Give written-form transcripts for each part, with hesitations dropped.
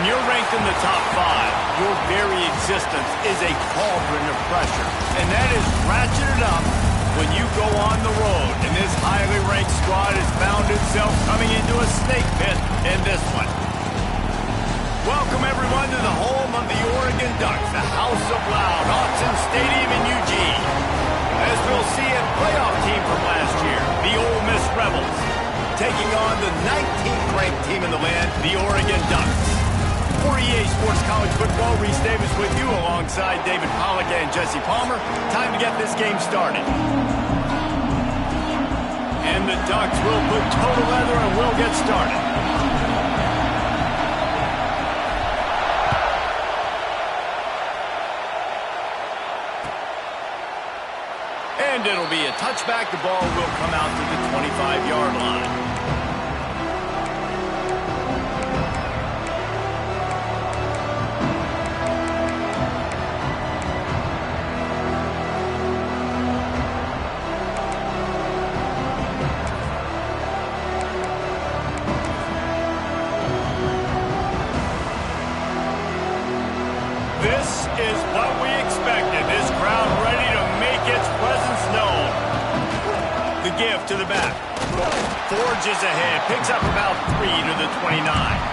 When you're ranked in the top 5, your very existence is a cauldron of pressure. And that is ratcheted up when you go on the road. And this highly ranked squad has found itself coming into a snake pit in this one. Welcome, everyone, to the home of the Oregon Ducks, the House of Loud, Autzen Stadium in Eugene. As we'll see, a playoff team from last year, the Ole Miss Rebels, taking on the 19th ranked team in the land, the Oregon Ducks. For EA Sports College Football, Reese Davis with you alongside David Pollack and Jesse Palmer. Time to get this game started. And the Ducks will put total leather and will get started. And it'll be a touchback. The ball will come out to the 25-yard line. This is what we expected. This crowd ready to make its presence known. The give to the back. Forges ahead. Picks up about 3 to the 29.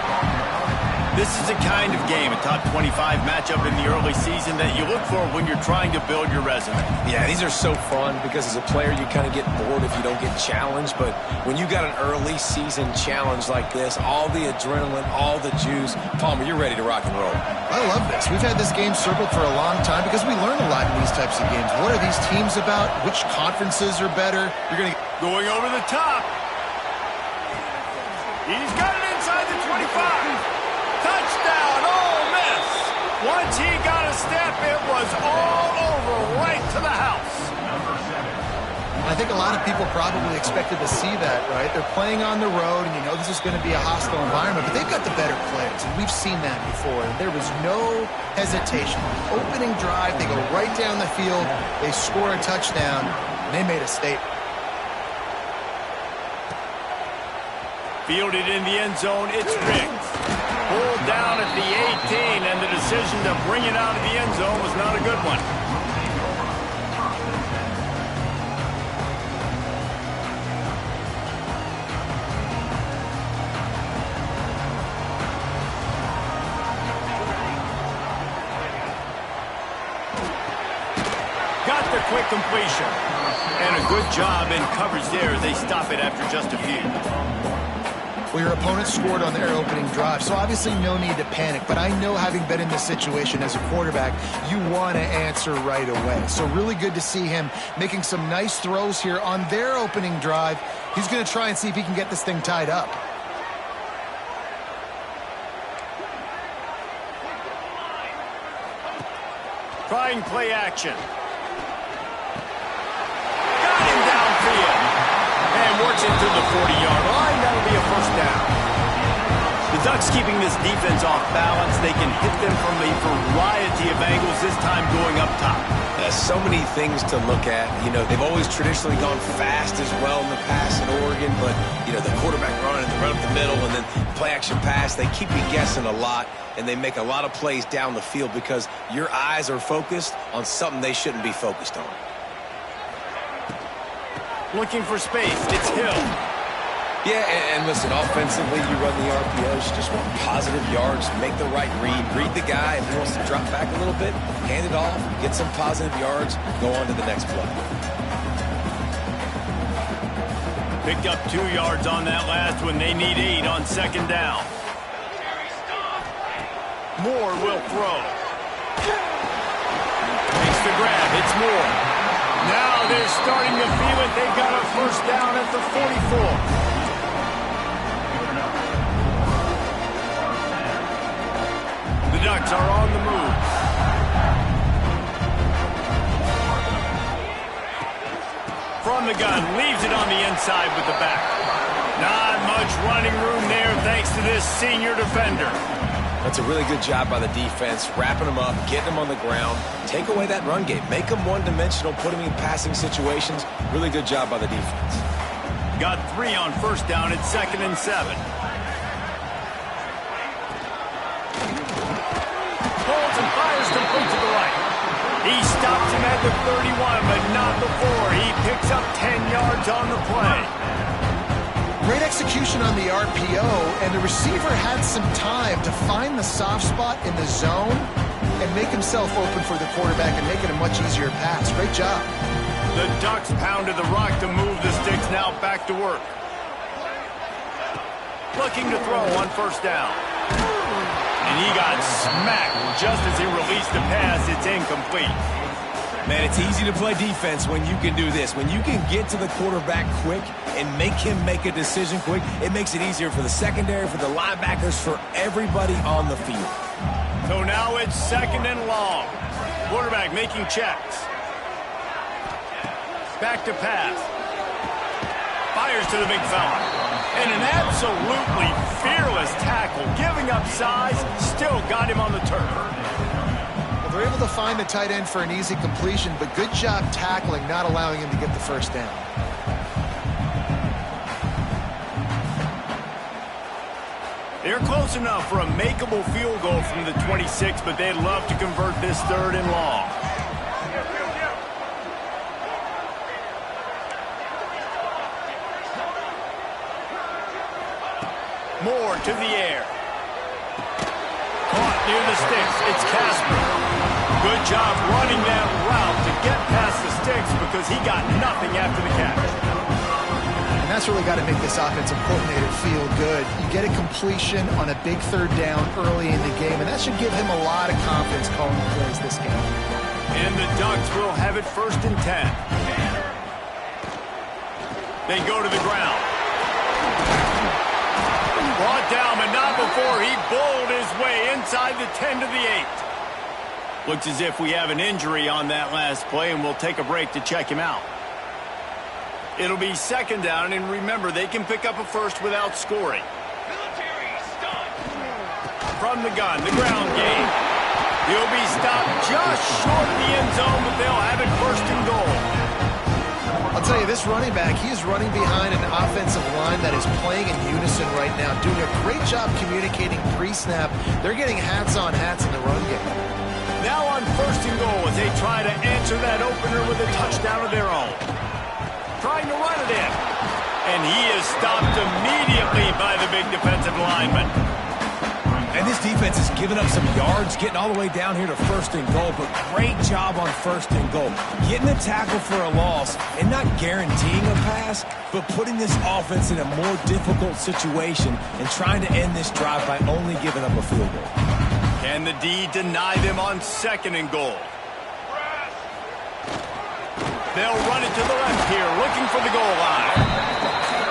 This is the kind of game, a top 25 matchup in the early season that you look for when you're trying to build your resume. Yeah, these are so fun because as a player you kind of get bored if you don't get challenged. But when you got an early season challenge like this, all the adrenaline, all the juice, Palmer, you're ready to rock and roll. I love this. We've had this game circled for a long time because we learn a lot in these types of games. What are these teams about? Which conferences are better? Going over the top. He's got it inside the 25. Touchdown, Ole Miss. Once he got a step, it was all over, right to the house. I think a lot of people probably expected to see that, right? They're playing on the road, and you know this is going to be a hostile environment, but they've got the better players, and we've seen that before. There was no hesitation. Opening drive, they go right down the field, they score a touchdown, and they made a statement. Fielded in the end zone, it's Riggs. Pulled down at the 18, and the decision to bring it out of the end zone was not a good one. Got the quick completion. And a good job in coverage there. They stop it after just a few. Well, your opponent scored on their opening drive, so obviously no need to panic. But I know, having been in this situation as a quarterback, you want to answer right away. So really good to see him making some nice throws here on their opening drive. He's going to try and see if he can get this thing tied up. Trying play action. Got him downfield. And works it to the 40-yard line. That'll be a first down. The Ducks keeping this defense off balance. They can hit them from a variety of angles, this time going up top. So many things to look at. You know, they've always traditionally gone fast as well in the past in Oregon, but, you know, the quarterback running, the run up the middle, and then play-action pass, they keep you guessing a lot, and they make a lot of plays down the field because your eyes are focused on something they shouldn't be focused on. Looking for space. It's Hill. Yeah, and listen, offensively, you run the RPOs, you just want positive yards, make the right read the guy. If he wants to drop back a little bit, hand it off, get some positive yards, go on to the next play. Picked up 2 yards on that last one. They need 8 on second down. Moore will throw. Makes the grab. It's Moore. Now they're starting to feel it. They got a first down at the 44. The Ducks are on the move. From the gun, leaves it on the inside with the back. Not much running room there thanks to this senior defender. That's a really good job by the defense, wrapping them up, getting them on the ground, take away that run game, make them one-dimensional, put them in passing situations. Really good job by the defense. Got 3 on first down at 2nd and 7. the 31, but not before he picks up 10 yards on the play. Great execution on the RPO, and the receiver had some time to find the soft spot in the zone and make himself open for the quarterback and make it a much easier pass. Great job. The Ducks pounded the rock to move the sticks, now back to work. Looking to throw on first down. And he got smacked just as he released the pass. It's incomplete. Man, it's easy to play defense when you can do this. When you can get to the quarterback quick and make him make a decision quick, it makes it easier for the secondary, for the linebackers, for everybody on the field. So now it's second and long. Quarterback making checks. Back to pass. Fires to the big fella. And an absolutely fearless tackle. Giving up size, still got him on the turf. Well, they're able to find the tight end for an easy completion, but good job tackling, not allowing him to get the first down. They're close enough for a makeable field goal from the 26, but they'd love to convert this third and long. Moore to the air. Caught near the sticks. It's Casper. Good job running that route to get past the sticks because he got nothing after the catch. And that's really got to make this offensive coordinator feel good. You get a completion on a big third down early in the game, and that should give him a lot of confidence calling plays this game. And the Ducks will have it 1st and 10. They go to the ground. Brought down, but not before he bowled his way inside the 10 to the 8. Looks as if we have an injury on that last play, and we'll take a break to check him out. It'll be second down, and remember, they can pick up a first without scoring. From the gun, the ground game. He'll be stopped just short of the end zone, but they'll have it 1st and goal. I'll tell you, this running back, he is running behind an offensive line that is playing in unison right now, doing a great job communicating pre-snap. They're getting hats-on hats in the run game. Now on 1st and goal as they try to answer that opener with a touchdown of their own. Trying to run it in. And he is stopped immediately by the big defensive lineman. And this defense has given up some yards getting all the way down here to 1st and goal, but great job on 1st and goal. Getting the tackle for a loss and not guaranteeing a pass, but putting this offense in a more difficult situation and trying to end this drive by only giving up a field goal. Can the D deny them on 2nd and goal? They'll run it to the left here, looking for the goal line.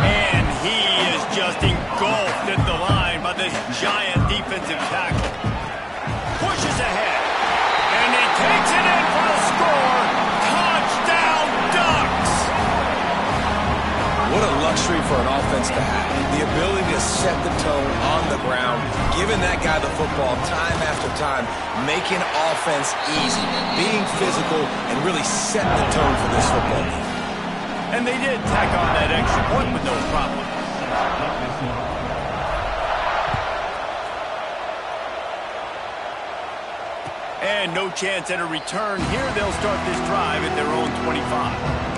And he is just engulfed at the line by this giant defensive tackle. Pushes ahead. And he takes it in for the score. Touchdown, Ducks! What a luxury for an offense to have. The ability to set the tone on the ground, giving that guy the football time after time, making offense easy, being physical, and really set the tone for this football game. And they did tack on that extra point with no problem. And no chance at a return here. They'll start this drive at their own 25.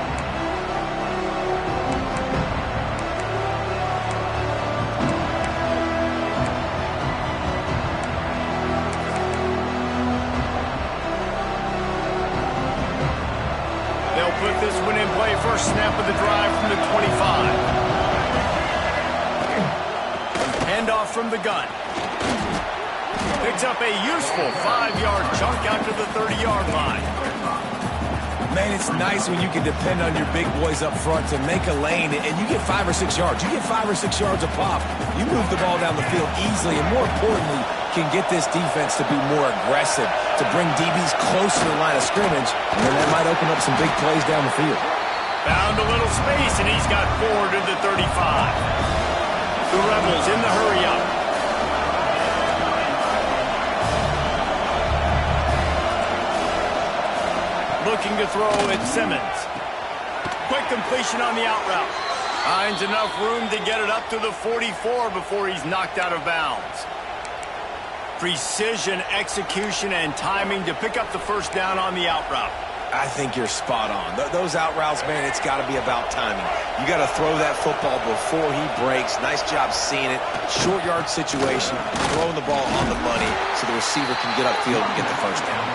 Put this one in play, first snap of the drive from the 25. Handoff from the gun. Picks up a useful 5-yard chunk out to the 30-yard line. Man, it's nice when you can depend on your big boys up front to make a lane, and you get 5 or 6 yards. You get 5 or 6 yards a pop. You move the ball down the field easily, and more importantly, can get this defense to be more aggressive, to bring DBs closer to the line of scrimmage, and then that might open up some big plays down the field. Found a little space, and he's got 4 to the 35. The Rebels in the hurry-up. Looking to throw at Simmons. Quick completion on the out route. Finds enough room to get it up to the 44 before he's knocked out of bounds. Precision, execution, and timing to pick up the first down on the out route. I think you're spot on. Those out routes, man, it's got to be about timing. You got to throw that football before he breaks. Nice job seeing it. Short yard situation, throwing the ball on the money so the receiver can get upfield and get the first down.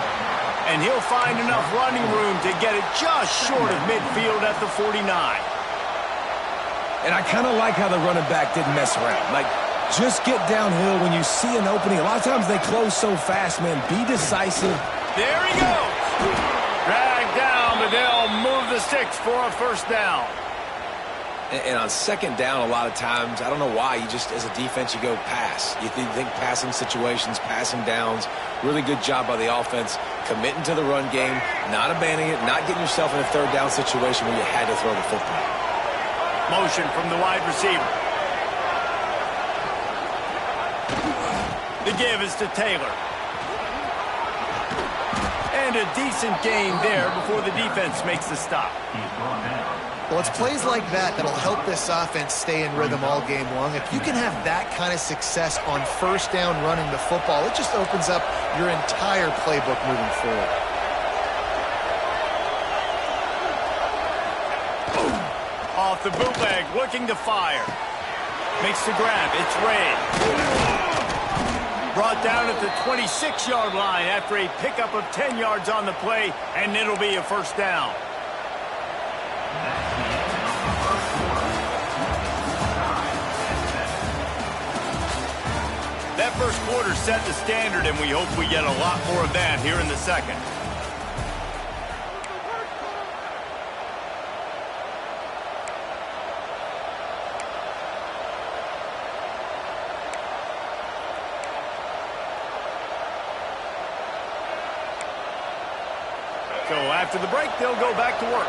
And he'll find enough running room to get it just short of midfield at the 49. And I kind of like how the running back didn't mess around. Like, just get downhill when you see an opening. A lot of times they close so fast, man. Be decisive. There he goes. Dragged down, but they'll move the sticks for a first down. And on second down, a lot of times, I don't know why, you just, as a defense, you go pass. You think passing situations, passing downs. Really good job by the offense, committing to the run game, not abandoning it, not getting yourself in a third down situation where you had to throw the football. Motion from the wide receiver. The give is to Taylor. And a decent gain there before the defense makes the stop. Well, it's plays like that that'll help this offense stay in rhythm all game long. If you can have that kind of success on first down running the football, it just opens up your entire playbook moving forward. Off the bootleg, looking to fire. Makes the grab. It's Ray. Brought down at the 26-yard line after a pickup of 10 yards on the play, and it'll be a first down. That first quarter set the standard, and we hope we get a lot more of that here in the second. So after the break, they'll go back to work.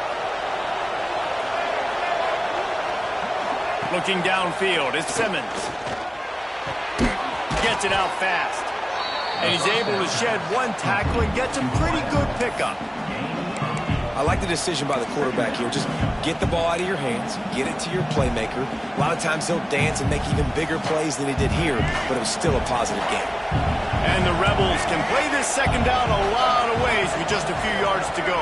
Looking downfield is Simmons. Gets it out fast. And he's able to shed one tackle and gets a pretty good pickup. I like the decision by the quarterback here. Just get the ball out of your hands, get it to your playmaker. A lot of times he'll dance and make even bigger plays than he did here, but it was still a positive game. And the Rebels can play this second down a lot of ways with just a few yards to go.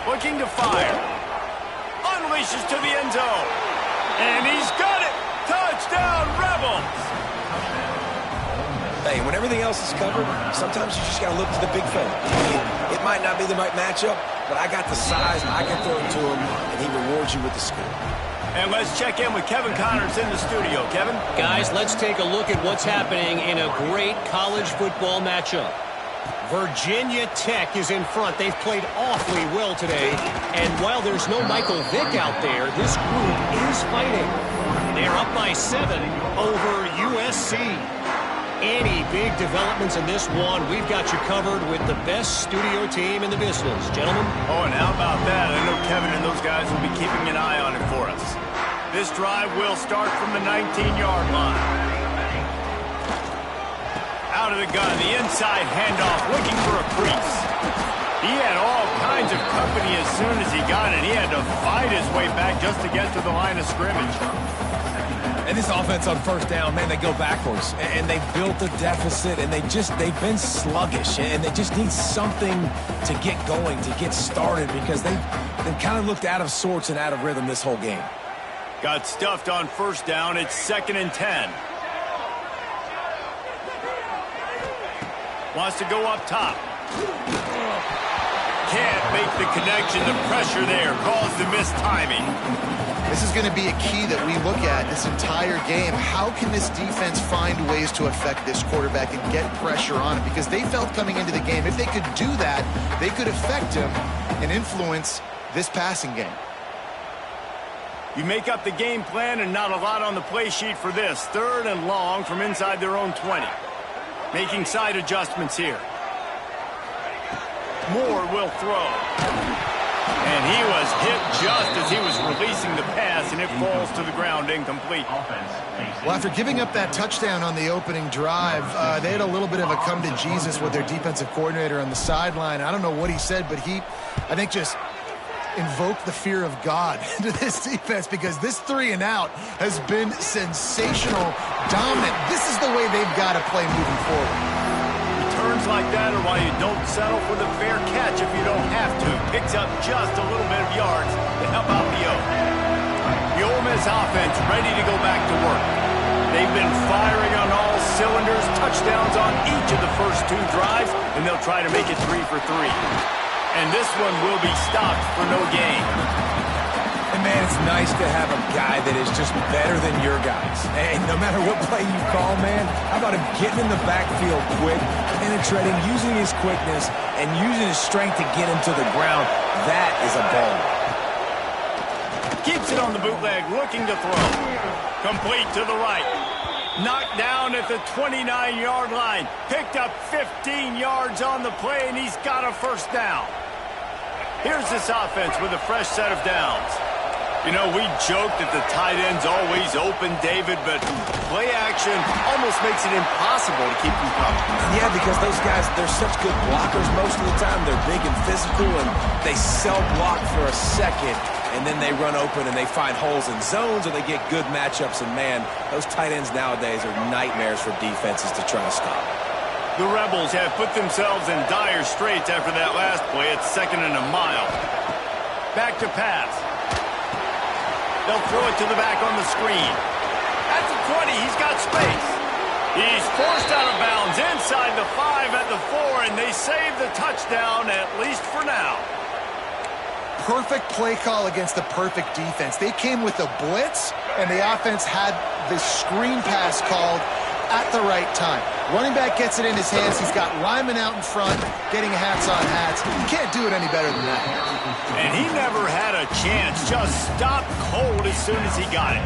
Looking to fire. Unleashes to the end zone. And he's got it. Touchdown, Rebels. Hey, when everything else is covered, sometimes you just got to look to the big fella. It might not be the right matchup, but I got the size, I can throw it to him, and he rewards you with the score. And let's check in with Kevin Connors in the studio. Kevin? Guys, let's take a look at what's happening in a great college football matchup. Virginia Tech is in front. They've played awfully well today. And while there's no Michael Vick out there, this group is fighting. They're up by 7 over USC. Any big developments in this one, we've got you covered with the best studio team in the business. Gentlemen? Oh, and how about that? I know Kevin and those guys will be keeping an eye on it for us. This drive will start from the 19-yard line. Out of the gun, the inside handoff, looking for a crease. He had all kinds of company as soon as he got it. He had to fight his way back just to get to the line of scrimmage. And this offense on first down, man, they go backwards. And they built a deficit, and they've been sluggish. And they just need something to get going, to get started, because they've kind of looked out of sorts and out of rhythm this whole game. Got stuffed on first down. It's 2nd and 10. Wants to go up top. Can't make the connection. The pressure there caused the missed timing. This is going to be a key that we look at this entire game. How can this defense find ways to affect this quarterback and get pressure on him? Because they felt coming into the game, if they could do that, they could affect him and influence this passing game. You make up the game plan and not a lot on the play sheet for this. 3rd and long from inside their own 20. Making side adjustments here. Moore will throw. And he was hit just as he was releasing the pass, and it falls to the ground incomplete. Well, after giving up that touchdown on the opening drive, they had a little bit of a come to Jesus with their defensive coordinator on the sideline. I don't know what he said, but I think just invoke the fear of God into this defense because this 3-and-out has been sensational, dominant. This is the way they've got to play moving forward. Returns like that are why you don't settle for the fair catch if you don't have to. Picks up just a little bit of yards to help out the O. The Ole Miss offense ready to go back to work. They've been firing on all cylinders, touchdowns on each of the first 2 drives, and they'll try to make it 3 for 3. And this one will be stopped for no gain. And, man, it's nice to have a guy that is just better than your guys. And no matter what play you call, man, how about him getting in the backfield quick, penetrating, using his quickness, and using his strength to get him to the ground. That is a ball. Keeps it on the bootleg, looking to throw. Complete to the right. Knocked down at the 29-yard line. Picked up 15 yards on the play, and he's got a first down. Here's this offense with a fresh set of downs. You know, we joke that the tight end's always open, David, but play action almost makes it impossible to keep them coming. Yeah, because those guys, they're such good blockers most of the time. They're big and physical, and they cell-block for a second, and then they run open and they find holes in zones, or they get good matchups. And, man, those tight ends nowadays are nightmares for defenses to try to stop. The Rebels have put themselves in dire straits after that last play. It's 2nd and a mile. Back to pass. They'll throw it to the back on the screen. At the 20, he's got space. He's forced out of bounds inside the 5 at the 4, and they save the touchdown, at least for now. Perfect play call against the perfect defense. They came with a blitz, and the offense had the screen pass called at the right time. Running back gets it in his hands. He's got Lyman out in front, getting hats on hats. You can't do it any better than that. And he never had a chance. Just stopped cold as soon as he got it.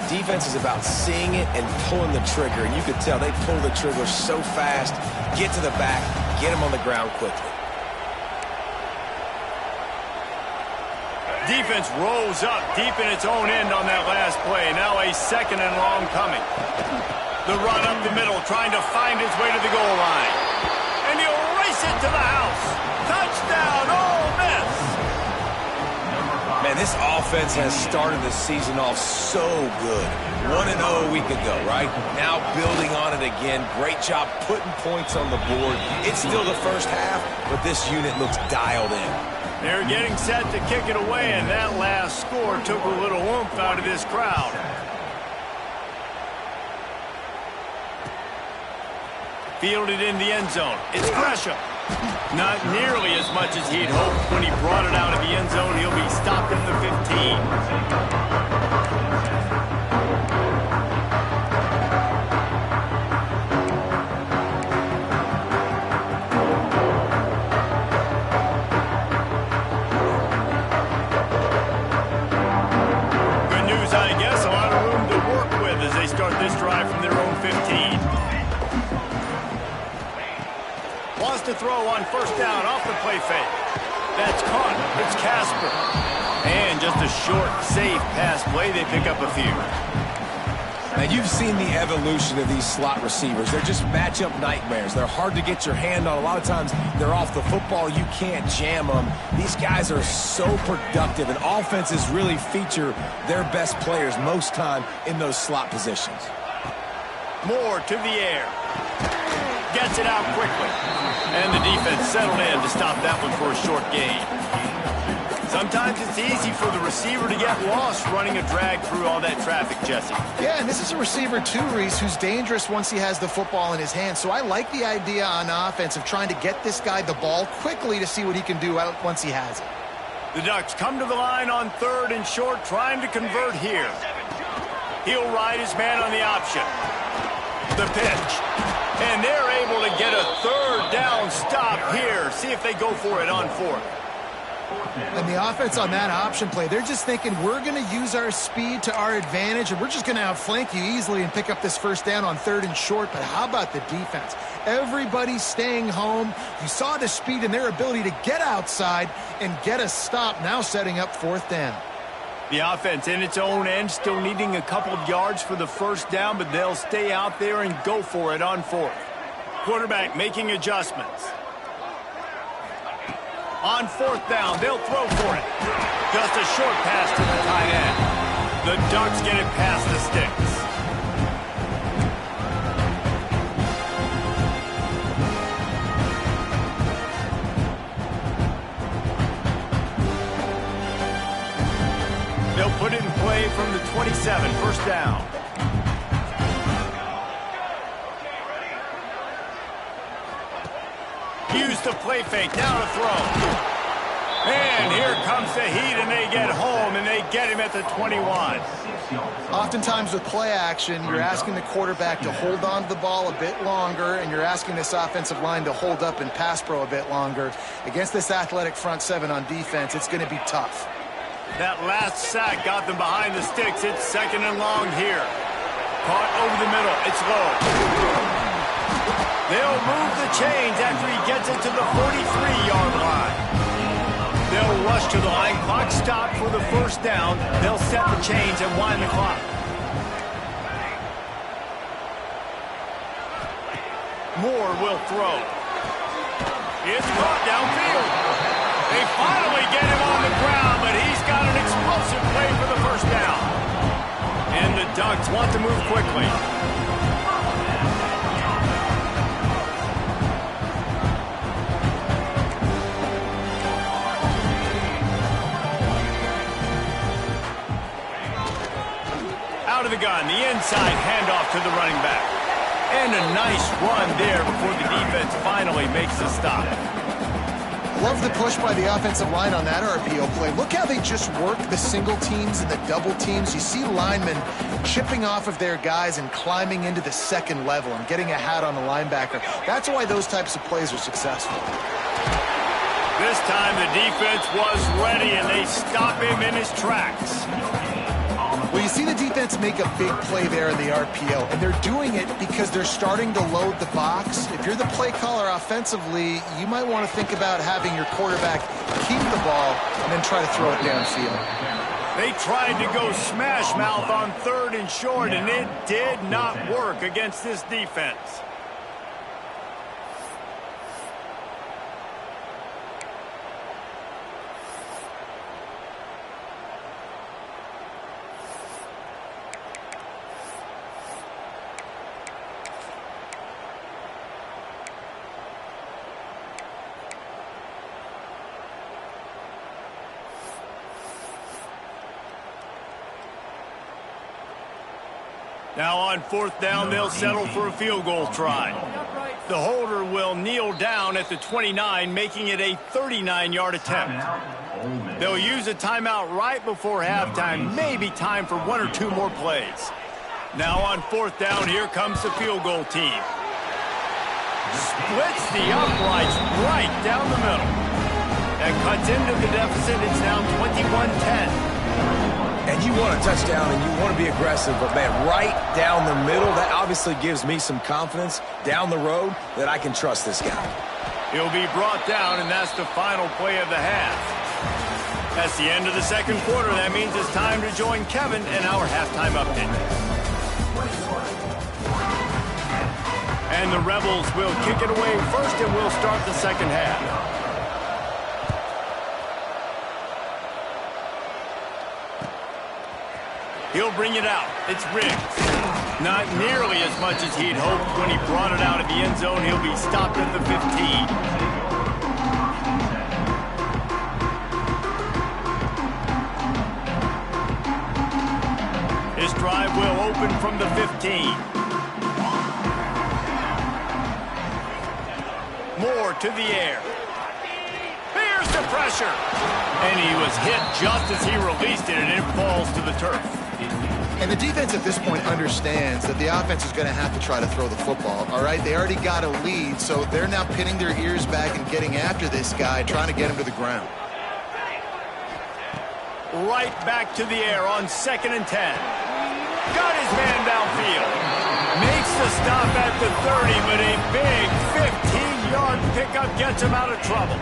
Defense is about seeing it and pulling the trigger, and you could tell they pull the trigger so fast, get to the back, get him on the ground quickly. Defense rose up deep in its own end on that last play. Now a 2nd and long coming. The run up the middle, trying to find his way to the goal line. And he'll race it to the house. Touchdown, Ole Miss! Man, this offense has started the season off so good. 1-0 a week ago, right? Now building on it again. Great job putting points on the board. It's still the first half, but this unit looks dialed in. They're getting set to kick it away, and that last score took a little oomph out of this crowd. Fielded in the end zone. It's Gresham. Not nearly as much as he'd hoped when he brought it out of the end zone. He'll be stopped at the 15. To throw on first down off the play fake. That's caught. It's Casper. And just a short, safe pass play. They pick up a few. Now, you've seen the evolution of these slot receivers. They're just matchup nightmares. They're hard to get your hand on. A lot of times, they're off the football. You can't jam them. These guys are so productive, and offenses really feature their best players most time in those slot positions. Moore to the air. Gets it out quickly. And the defense settled in to stop that one for a short gain. Sometimes it's easy for the receiver to get lost running a drag through all that traffic, Jesse. Yeah, and this is a receiver too, Reese, who's dangerous once he has the football in his hands. So I like the idea on offense of trying to get this guy the ball quickly to see what he can do once he has it. The Ducks come to the line on 3rd and short, trying to convert here. He'll ride his man on the option. The pitch. And they're able to get a 3rd down stop here. See if they go for it on 4th. And the offense on that option play, they're just thinking we're going to use our speed to our advantage, and we're just going to outflank you easily and pick up this first down on 3rd and short. But how about the defense? Everybody's staying home. You saw the speed and their ability to get outside and get a stop, now setting up 4th down. The offense in its own end, still needing a couple of yards for the first down, but they'll stay out there and go for it on 4th. Quarterback making adjustments. On 4th down, they'll throw for it. Just a short pass to the tight end. The Ducks get it past the sticks. They'll put it in play from the 27, 1st down. Use the play fake, now to throw. And here comes the heat, and they get home, and they get him at the 21. Oftentimes with play action, you're asking the quarterback to hold on to the ball a bit longer, and you're asking this offensive line to hold up and pass pro a bit longer. Against this athletic front seven on defense, it's going to be tough. That last sack got them behind the sticks. It's 2nd and long here. Caught over the middle. It's low. They'll move the chains after he gets it to the 43-yard line. They'll rush to the line. Clock stopped for the 1st down. They'll set the chains and wind the clock. Moore will throw. It's caught downfield. They finally get him on the ground, but he's got an explosive play for the 1st down. And the Ducks want to move quickly. Out of the gun, the inside handoff to the running back. And a nice run there before the defense finally makes the stop. Love the push by the offensive line on that RPO play. Look how they just work the single teams and the double teams. You see linemen chipping off of their guys and climbing into the 2nd level and getting a hat on the linebacker. That's why those types of plays are successful. This time the defense was ready, and they stop him in his tracks. Well, you see the defense make a big play there in the RPO, and they're doing it because they're starting to load the box. If you're the play caller offensively, you might want to think about having your quarterback keep the ball and then try to throw it downfield. They tried to go smash mouth on 3rd and short, and it did not work against this defense. Now on 4th down, they'll settle for a field goal try. The holder will kneel down at the 29, making it a 39-yard attempt. They'll use a timeout right before halftime, maybe time for 1 or 2 more plays. Now on 4th down, here comes the field goal team. Splits the uprights right down the middle. That cuts into the deficit. It's now 21-10. And you want a touchdown and you want to be aggressive, but man, right down the middle, that obviously gives me some confidence down the road that I can trust this guy. He'll be brought down, and that's the final play of the half. That's the end of the 2nd quarter. That means it's time to join Kevin in our halftime update. And the Rebels will kick it away first, and we'll start the 2nd half. He'll bring it out. It's Riggs. Not nearly as much as he'd hoped when he brought it out of the end zone. He'll be stopped at the 15. His drive will open from the 15. Moore to the air. Here's the pressure. And he was hit just as he released it, and it falls to the turf. And the defense at this point understands that the offense is going to have to try to throw the football, all right? They already got a lead, so they're now pinning their ears back and getting after this guy, trying to get him to the ground. Right back to the air on 2nd and 10. Got his man downfield. Makes the stop at the 30, but a big 15-yard pickup gets him out of trouble.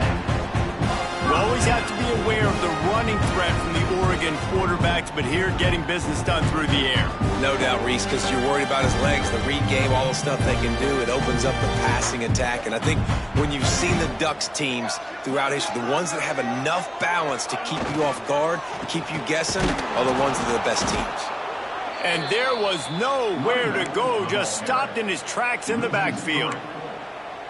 You always have to be aware of the running threat from the Oregon quarterbacks, but here getting business done through the air. No doubt, Reese, because you're worried about his legs, the read game, all the stuff they can do. It opens up the passing attack. And I think when you've seen the Ducks teams throughout history, the ones that have enough balance to keep you off guard, keep you guessing, are the ones that are the best teams. And there was nowhere to go, just stopped in his tracks in the backfield.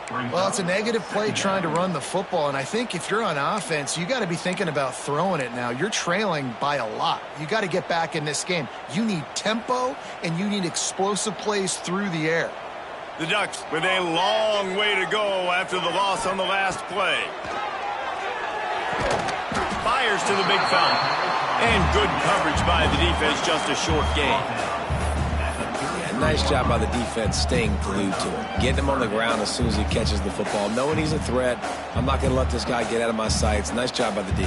Well, it's a negative play trying to run the football, and I think if you're on offense, you got to be thinking about throwing it now. You're trailing by a lot. You got to get back in this game. You need tempo, and you need explosive plays through the air. The Ducks with a long way to go after the loss on the last play. Fires to the big fella. And good coverage by the defense, just a short gain. Nice job by the defense staying glued to him. Getting him on the ground as soon as he catches the football. Knowing he's a threat, I'm not going to let this guy get out of my sights. Nice job by the D.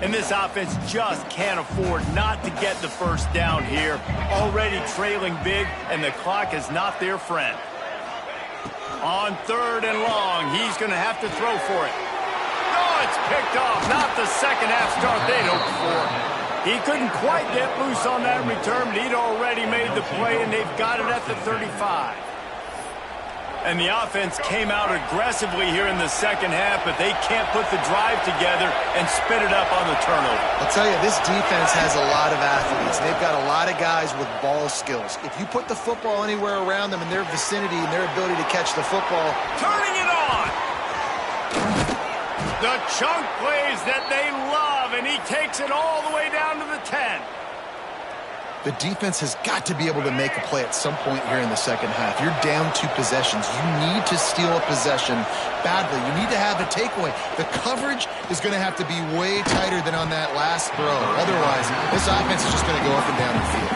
And this offense just can't afford not to get the first down here. Already trailing big, and the clock is not their friend. On 3rd and long, he's going to have to throw for it. Oh, it's picked off. Not the second half start they'd hoped for. He couldn't quite get loose on that return, but he'd already made the play, and they've got it at the 35. And the offense came out aggressively here in the second half, but they can't put the drive together and spit it up on the turnover. I'll tell you, this defense has a lot of athletes. They've got a lot of guys with ball skills. If you put the football anywhere around them in their vicinity and their ability to catch the football. Turning it on! The chunk plays that they love, and he takes it all the way down to the 10. The defense has got to be able to make a play at some point here in the second half. You're down 2 possessions. You need to steal a possession badly. You need to have a takeaway. The coverage is going to have to be way tighter than on that last throw. Otherwise, this offense is just going to go up and down the field.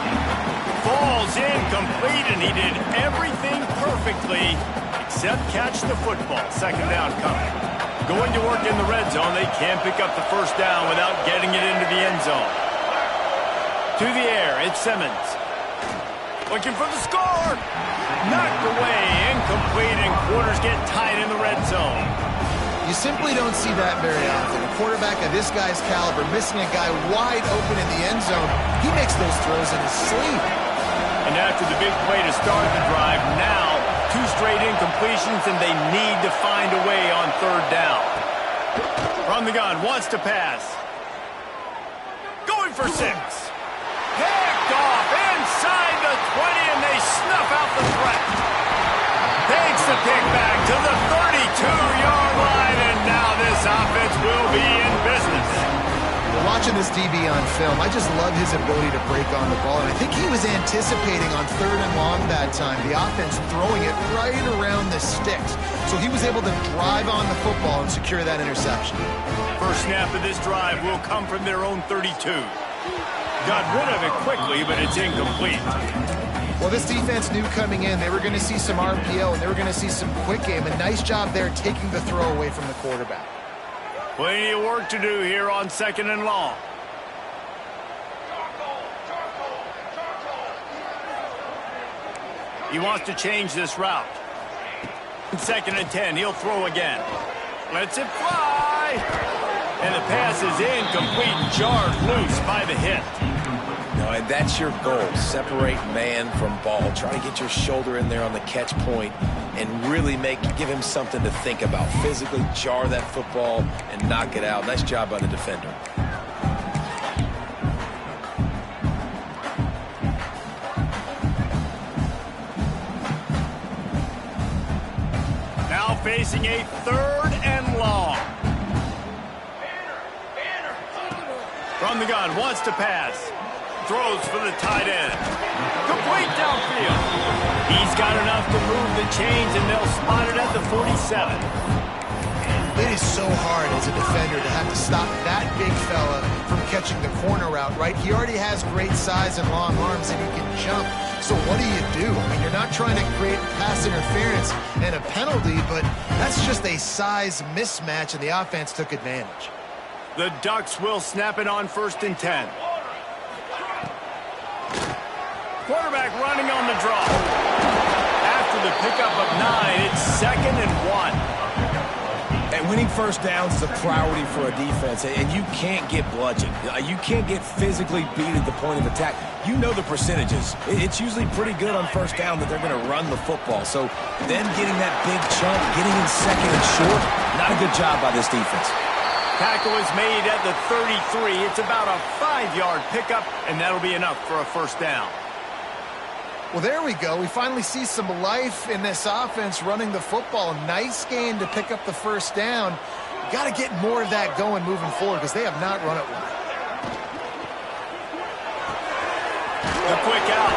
Falls incomplete, and he did everything perfectly except catch the football. Second down coming. Going to work in the red zone. They can't pick up the first down without getting it into the end zone. To the air, it's Simmons. Looking for the score. Knocked away, incomplete, and quarters get tight in the red zone. You simply don't see that very often. A quarterback of this guy's caliber missing a guy wide open in the end zone. He makes those throws in his sleep. And after the big play to start the drive, now 2 straight incompletions, and they need to find a way on 3rd down. From the gun, wants to pass. Going for 6. Picked off inside the 20, and they snuff out the threat. Takes the pick back to the 32-yard line, and now this offense will be in business. Watching this DB on film, I just love his ability to break on the ball. And I think he was anticipating on 3rd and long that time, the offense throwing it right around the sticks. So he was able to drive on the football and secure that interception. First snap of this drive will come from their own 32. Got rid of it quickly, but it's incomplete. Well, this defense knew coming in they were going to see some RPO and they were going to see some quick game. A nice job there taking the throw away from the quarterback. Plenty of work to do here on 2nd and long. He wants to change this route. 2nd and 10, he'll throw again. Lets it fly. And the pass is incomplete, jarred loose by the hit. No, and that's your goal. Separate man from ball. Try to get your shoulder in there on the catch point and really give him something to think about. Physically jar that football and knock it out. Nice job by the defender. Now facing a 3rd and long. From the gun, wants to pass. Throws for the tight end. Complete downfield. He's got enough to move the chains, and they'll spot it at the 47. It is so hard as a defender to have to stop that big fella from catching the corner route, right? He already has great size and long arms, and he can jump. So what do? I mean, you're not trying to create pass interference and a penalty, but that's just a size mismatch, and the offense took advantage. The Ducks will snap it on 1st and 10. Quarterback running on the draw. the pickup of 9. It's 2nd and 1. And winning first downs is a priority for a defense, and you can't get bludgeoned. You can't get physically beat at the point of attack. You know the percentages. It's usually pretty good on first down that they're going to run the football. So them getting that big chunk, getting in 2nd and short, not a good job by this defense. Tackle is made at the 33. It's about a 5-yard pickup, and that'll be enough for a first down. Well, there we go. We finally see some life in this offense running the football. Nice game to pick up the first down. Got to get more of that going moving forward because they have not run it well. The quick out.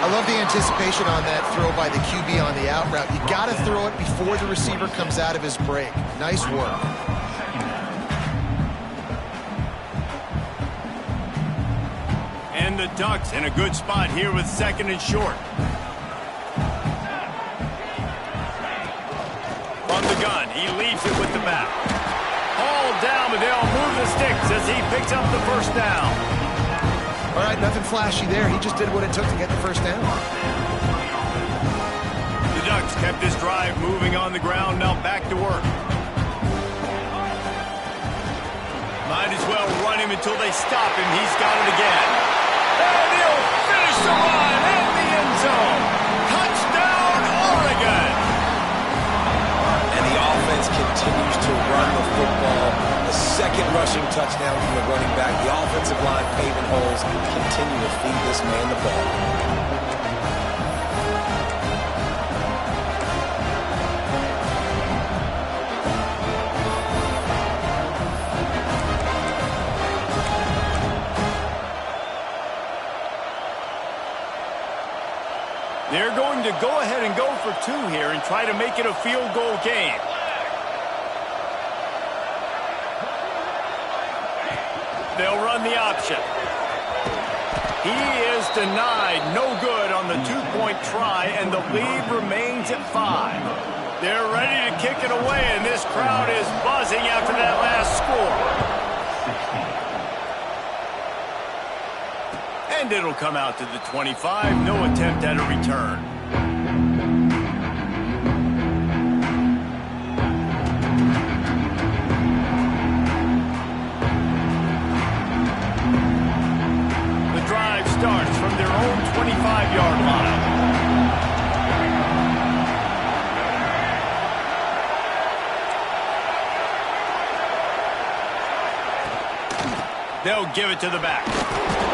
I love the anticipation on that throw by the QB on the out route. You got to throw it before the receiver comes out of his break. Nice work. And the Ducks in a good spot here with 2nd and short. From the gun, he leaves it with the back. Hauled down, but they'll move the sticks as he picks up the first down. All right, nothing flashy there. He just did what it took to get the first down. The Ducks kept this drive moving on the ground, now back to work. Might as well run him until they stop him. He's got it again. And he'll finish the run in the end zone. Touchdown, Oregon. And the offense continues to run the football. The 2nd rushing touchdown from the running back. The offensive line paving holes. Continue to feed this man the ball. They're going to go ahead and go for 2 here and try to make it a field goal game. They'll run the option. He is denied. No good on the 2-point try, and the lead remains at 5. They're ready to kick it away, and this crowd is buzzing after that last score. And it'll come out to the 25. No attempt at a return. The drive starts from their own 25-yard line. They'll give it to the back.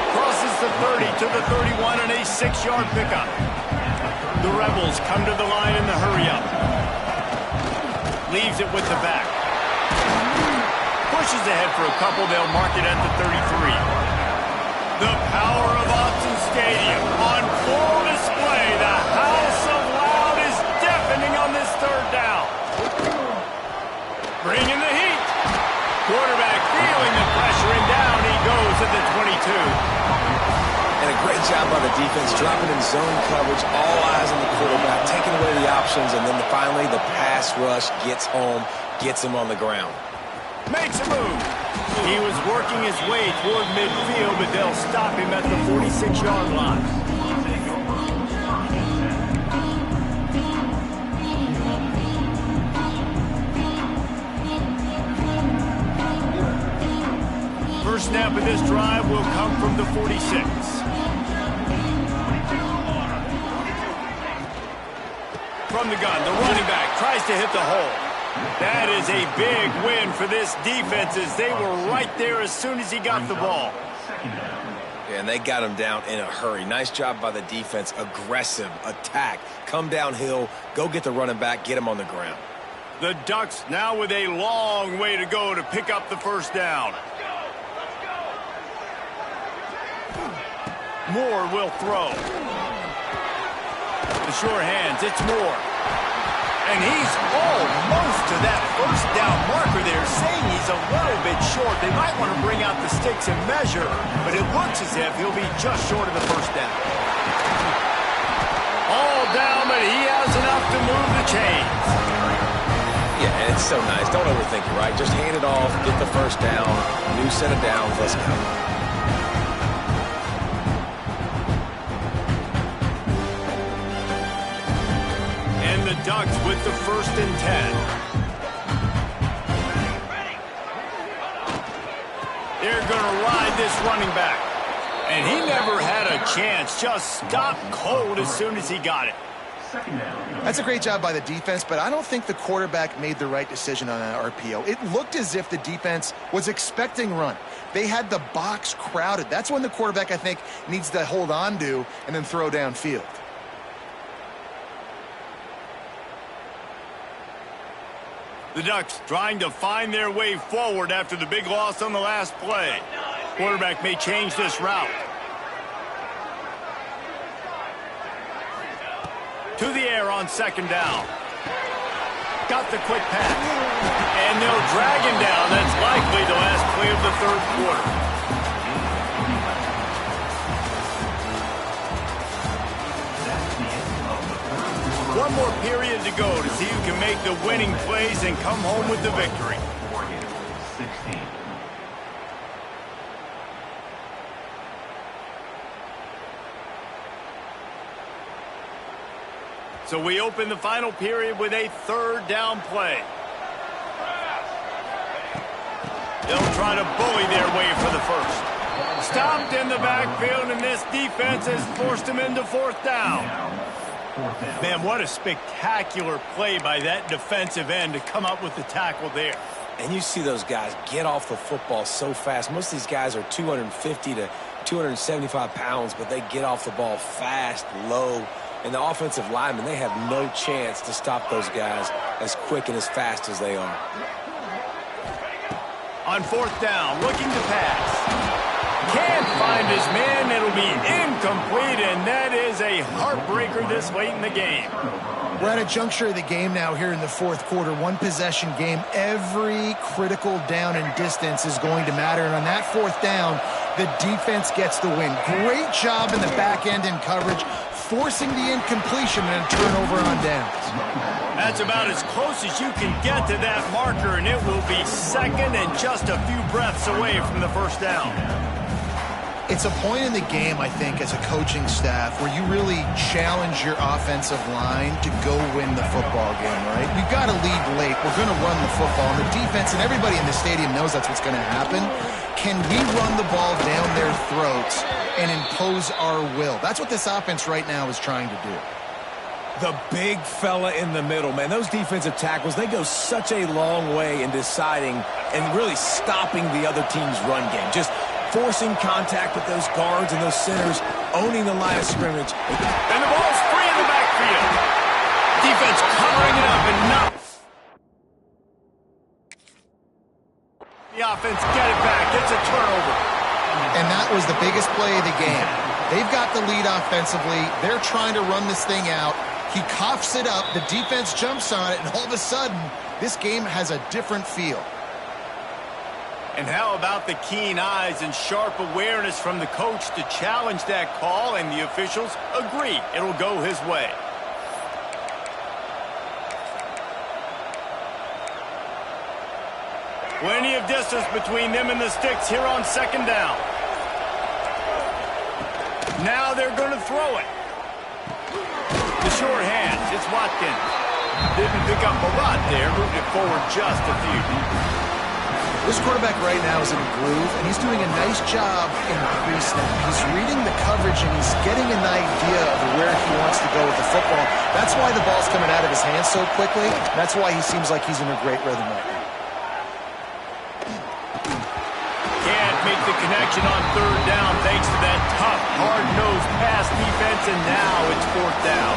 Crosses the 30 to the 31 and a 6-yard pickup. The Rebels come to the line in the hurry-up. Leaves it with the back. Pushes ahead for a couple. They'll mark it at the 33. The power of Autzen Stadium on full display. The house of loud is deafening on this 3rd down. Bringing the heat. Quarterback feeling the pressure, and down he goes at the 22. And a great job by the defense, dropping in zone coverage, all eyes on the quarterback, taking away the options, and then finally the pass rush gets home, gets him on the ground. Makes a move. He was working his way toward midfield, but they'll stop him at the 46-yard line. First snap of this drive will come from the 46. From the gun, the running back tries to hit the hole. That is a big win for this defense as they were right there as soon as he got the ball. Yeah, and they got him down in a hurry. Nice job by the defense. Aggressive attack. Come downhill, go get the running back, get him on the ground. The Ducks now with a long way to go to pick up the first down. Moore will throw. The sure hands, it's Moore. And he's almost to that first down marker there, saying he's a little bit short. They might want to bring out the sticks and measure, but it looks as if he'll be just short of the first down. All down, but he has enough to move the chains. Yeah, and it's so nice. Don't overthink it, right? Just hand it off, get the first down, new set of downs, let's go. Ducks with the 1st and 10. They're going to ride this running back. And he never had a chance. Just stopped cold as soon as he got it. That's a great job by the defense, but I don't think the quarterback made the right decision on that RPO. It looked as if the defense was expecting run. They had the box crowded. That's when the quarterback, I think, needs to hold on to and then throw downfield. The Ducks trying to find their way forward after the big loss on the last play. Quarterback may change this route. To the air on 2nd down. Got the quick pass. And they'll drag him down. That's likely the last play of the 3rd quarter. One more period to go to see who can make the winning plays and come home with the victory. So we open the final period with a 3rd down play. They'll try to bully their way for the 1st. Stopped in the backfield, and this defense has forced him into 4th down. Man, what a spectacular play by that defensive end to come up with the tackle there. And you see those guys get off the football so fast. Most of these guys are 250 to 275 pounds, but they get off the ball fast, low. And the offensive linemen, they have no chance to stop those guys as quick and as fast as they are. On 4th down, looking to pass. Can't find his man. It'll be incomplete, and that is a heartbreaker this late in the game. We're at a juncture of the game now here in the 4th quarter. One possession game. Every critical down and distance is going to matter. And on that 4th down, the defense gets the win. Great job in the back end in coverage, forcing the incompletion and a turnover on downs. That's about as close as you can get to that marker, and it will be 2nd and just a few breaths away from the 1st down. It's a point in the game, I think, as a coaching staff where you really challenge your offensive line to go win the football game, right? We've got to lead late. We're going to run the football. And the defense and everybody in the stadium knows that's what's going to happen. Can we run the ball down their throats and impose our will? That's what this offense right now is trying to do. The big fella in the middle, man. Those defensive tackles, they go such a long way in deciding and really stopping the other team's run game. Just forcing contact with those guards and those centers, owning the line of scrimmage. And the ball's free in the backfield. Defense covering it up and not. The offense get it back. It's a turnover. And that was the biggest play of the game. They've got the lead offensively. They're trying to run this thing out. He coughs it up. The defense jumps on it, and all of a sudden, this game has a different feel. And how about the keen eyes and sharp awareness from the coach to challenge that call, and the officials agree it'll go his way. Plenty of distance between them and the sticks here on 2nd down. Now they're going to throw it. The short hands, it's Watkins. Didn't pick up a lot there, moved it forward just a few. This quarterback right now is in a groove, and he's doing a nice job in pre-snap. He's reading the coverage, and he's getting an idea of where he wants to go with the football. That's why the ball's coming out of his hands so quickly. That's why he seems like he's in a great rhythm right now. Can't make the connection on 3rd down thanks to that tough, hard-nosed pass defense, and now it's 4th down.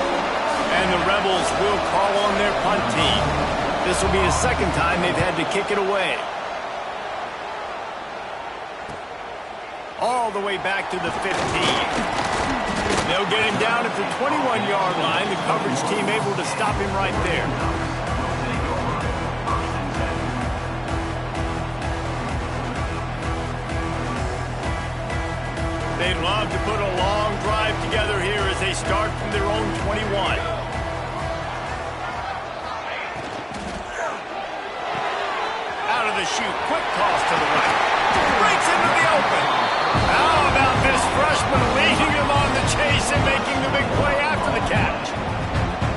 And the Rebels will call on their punt team. This will be the 2nd time they've had to kick it away. All the way back to the 15. They'll get him down at the 21-yard line. The coverage team able to stop him right there. They'd love to put a long drive together here as they start from their own 21. Out of the chute, quick toss to the right. Breaks into the open. How about this freshman leading him on the chase and making the big play after the catch?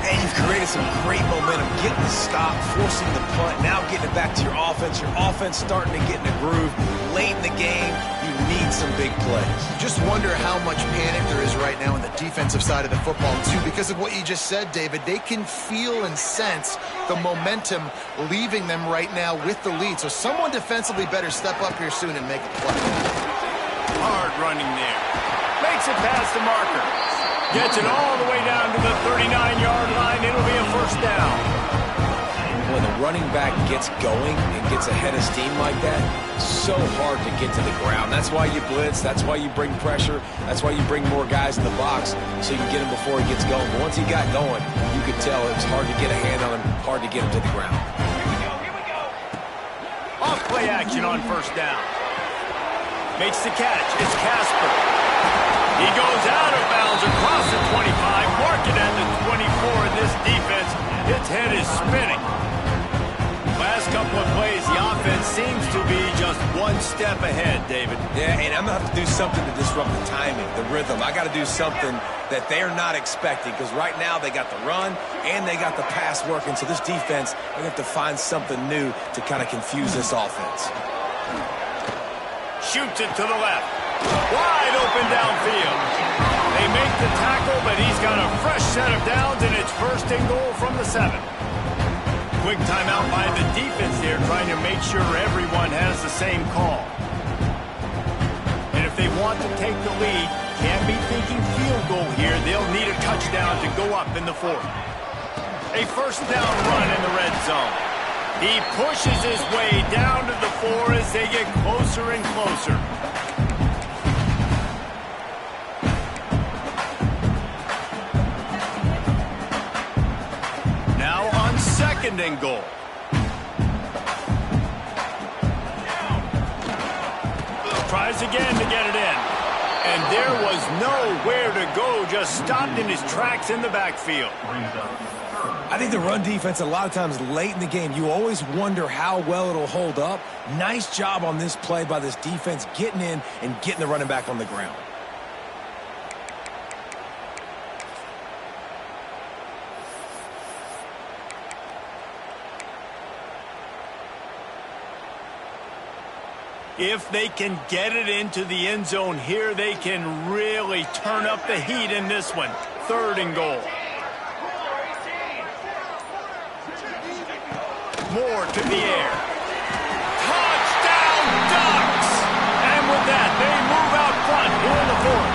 And you've created some great momentum, getting the stop, forcing the punt, now getting it back to your offense. Your offense starting to get in a groove. Late in the game, you need some big plays. Just wonder how much panic there is right now on the defensive side of the football, too, because of what you just said, David. They can feel and sense the momentum leaving them right now with the lead. So someone defensively better step up here soon and make a play. Hard running there. Makes it past the marker. Gets it all the way down to the 39-yard line. It'll be a first down. When the running back gets going and gets ahead of steam like that, so hard to get to the ground. That's why you blitz. That's why you bring pressure. That's why you bring more guys in the box so you can get him before he gets going. But once he got going, you could tell it was hard to get a hand on him, hard to get him to the ground. Here we go. Off play action on first down. Makes the catch. It's Casper. He goes out of bounds across the 25, mark it at the 24, and this defense, its head is spinning. Last couple of plays, the offense seems to be just one step ahead, David. Yeah, and I'm going to have to do something to disrupt the timing, the rhythm. I got to do something that they're not expecting, because right now they got the run and they got the pass working, so this defense, they're going to have to find something new to kind of confuse this offense. Shoots it to the left. Wide open downfield. They make the tackle, but he's got a fresh set of downs, and it's first and goal from the 7. Quick timeout by the defense there, trying to make sure everyone has the same call. And if they want to take the lead, can't be thinking field goal here. They'll need a touchdown to go up in the 4th. A first down run in the red zone. He pushes his way down to the 4 as they get closer and closer. Second and goal. Tries again to get it in. And there was nowhere to go, just stopped in his tracks in the backfield. I think the run defense, a lot of times late in the game, you always wonder how well it'll hold up. Nice job on this play by this defense, getting in and getting the running back on the ground. If they can get it into the end zone here, they can really turn up the heat in this one. Third and goal. Moore to the air. Touchdown, Ducks! And with that, they move out front here in the 4th.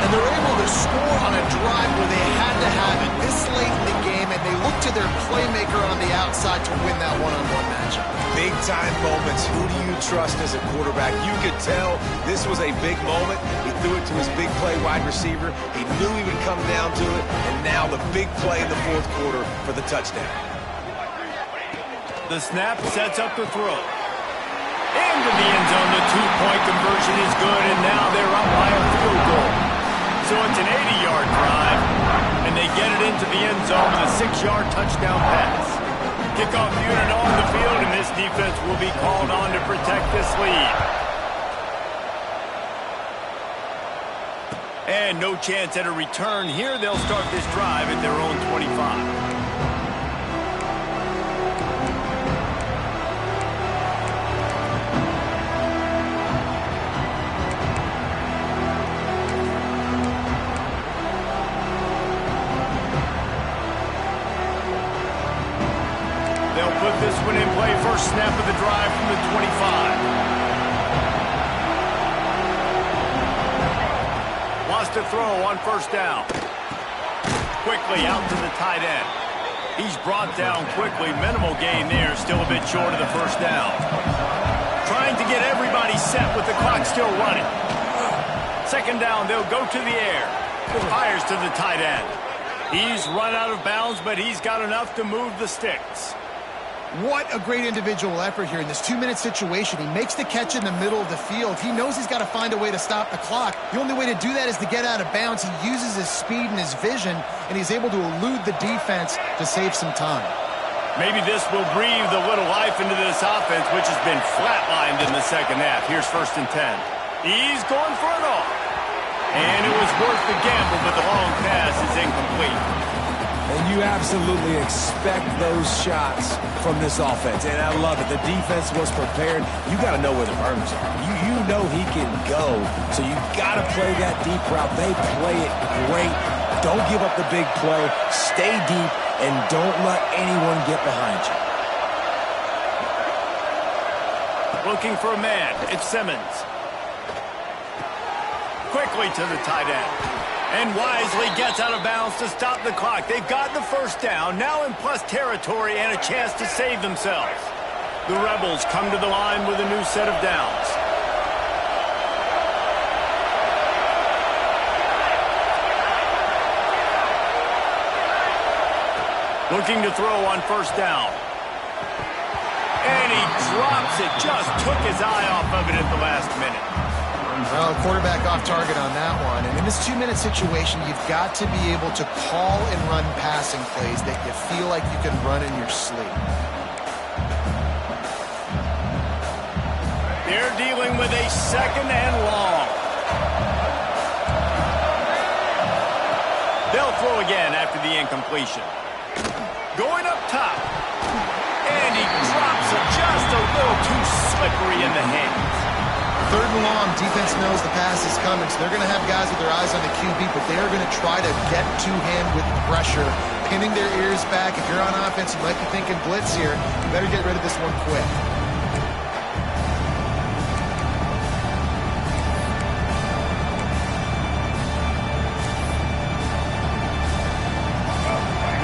And they're able to score on a drive where they had to have it this late in the game, and they look to their playmaker on the outside to win that one-on-one matchup. Big-time moments. Who do you trust as a quarterback? You could tell this was a big moment. He threw it to his big play wide receiver. He knew he would come down to it, and now the big play in the 4th quarter for the touchdown. The snap sets up the throw. Into the end zone, the 2-point conversion is good, and now they're up by a field goal. So it's an 80-yard drive, and they get it into the end zone with a 6-yard touchdown pass. Kickoff unit on the field, and this defense will be called on to protect this lead. And no chance at a return here. They'll start this drive at their own 25. Put this one in play. First snap of the drive from the 25. Wants to throw on first down. Quickly out to the tight end. He's brought down quickly. Minimal gain there. Still a bit short of the first down. Trying to get everybody set with the clock still running. Second down. They'll go to the air. Fires to the tight end. He's run out of bounds, but he's got enough to move the sticks. What a great individual effort here in this 2-minute situation. He makes the catch in the middle of the field. He knows he's got to find a way to stop the clock. The only way to do that is to get out of bounds. He uses his speed and his vision, and he's able to elude the defense to save some time. Maybe this will breathe a little life into this offense, which has been flatlined in the second half. Here's 1st and 10. He's going for it all. And it was worth the gamble, but the long pass is incomplete. And you absolutely expect those shots from this offense, and I love it. The defense was prepared. You got to know where the burners are. You know he can go, so you got to play that deep route. They play it great. Don't give up the big play. Stay deep, and don't let anyone get behind you. Looking for a man. It's Simmons. Quickly to the tight end. And wisely gets out of bounds to stop the clock. They've gotten the first down, now in plus territory and a chance to save themselves. The Rebels come to the line with a new set of downs. Looking to throw on first down. And he drops it. Just took his eye off of it at the last minute. Well, quarterback off target on that one. And in this 2-minute situation, you've got to be able to call and run passing plays that you feel like you can run in your sleep. They're dealing with a second and long. They'll throw again after the incompletion. Going up top. And he drops it just a little too slippery in the hands. Third and long, defense knows the pass is coming, so they're going to have guys with their eyes on the QB, but they are going to try to get to him with pressure, pinning their ears back. If you're on offense, you might be thinking blitz here. You better get rid of this one quick.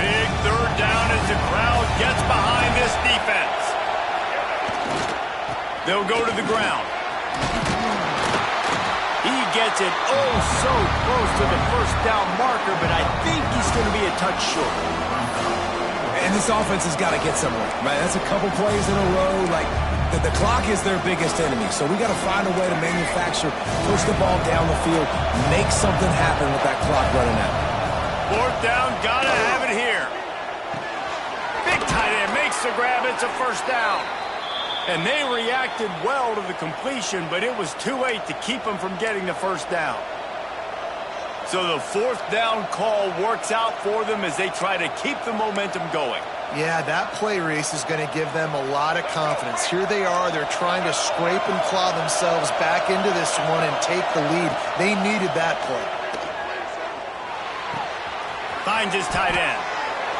Big third down as the crowd gets behind this defense. They'll go to the ground. He gets it so close to the first down marker, but I think he's going to be a touch short. And this offense has got to get somewhere, right? That's a couple plays in a row. Like, the clock is their biggest enemy, so we got to find a way to manufacture, push the ball down the field, make something happen with that clock running out. Fourth down, gotta have it here. Big tight end makes the grab. It's a first down. And they reacted well to the completion, but it was too late to keep them from getting the first down. So the fourth down call works out for them as they try to keep the momentum going. Yeah, that play, Reese, is going to give them a lot of confidence. Here they are. They're trying to scrape and claw themselves back into this one and take the lead. They needed that play. Finds his tight end.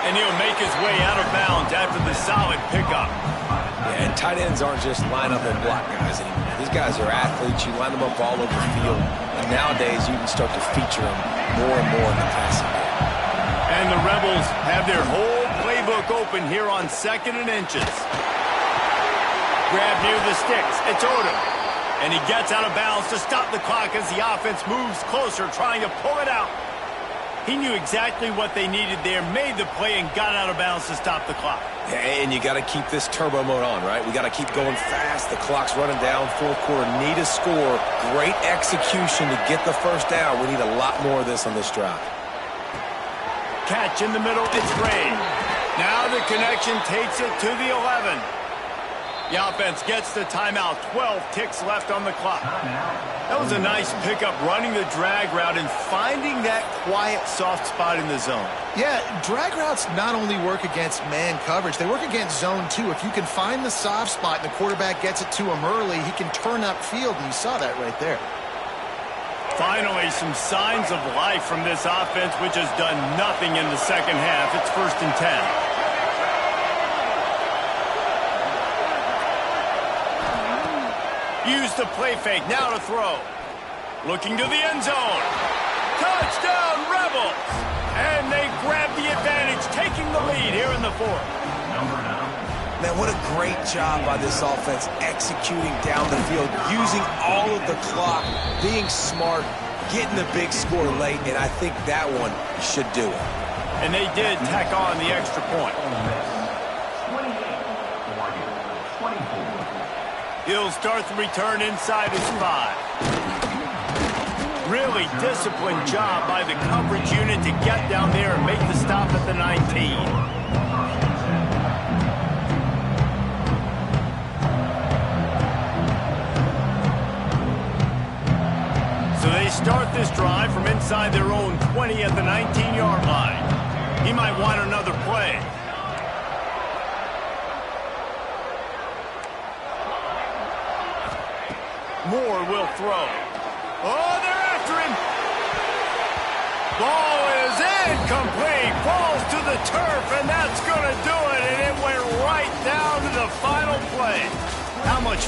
And he'll make his way out of bounds after the solid pickup. Yeah, and tight ends aren't just line up and block guys anymore. These guys are athletes. You line them up all over the field. And nowadays, you can start to feature them more and more in the passing game. And the Rebels have their whole playbook open here on 2nd and inches. Grab near the sticks. It's Odom. And he gets out of bounds to stop the clock as the offense moves closer, trying to pull it out. He knew exactly what they needed there, made the play, and got out of bounds to stop the clock. Yeah, and you got to keep this turbo mode on, right? We got to keep going fast. The clock's running down. Fourth quarter, need a score. Great execution to get the first down. We need a lot more of this on this drive. Catch in the middle. It's Ray. Now the connection takes it to the 11. The offense gets the timeout. 12 ticks left on the clock. That was a nice pickup, running the drag route and finding that quiet, soft spot in the zone. Yeah, drag routes not only work against man coverage, they work against zone too. If you can find the soft spot and the quarterback gets it to him early, he can turn upfield, and you saw that right there. Finally, some signs of life from this offense, which has done nothing in the second half. It's 1st and 10. Use the play fake, now to throw. Looking to the end zone. Touchdown, Rebels! And they grab the advantage, taking the lead here in the 4th. Man, what a great job by this offense executing down the field, using all of the clock, being smart, getting the big score late, and I think that one should do it. And they did tack on the extra point. He'll start the return inside his 5. Really disciplined job by the coverage unit to get down there and make the stop at the 19. So they start this drive from inside their own 20 at the 19-yard line. He might want another play. Moore will throw. Oh, they're after him. Ball is incomplete. Falls to the turf, and that's going to do it. And it went right down to the final play. How much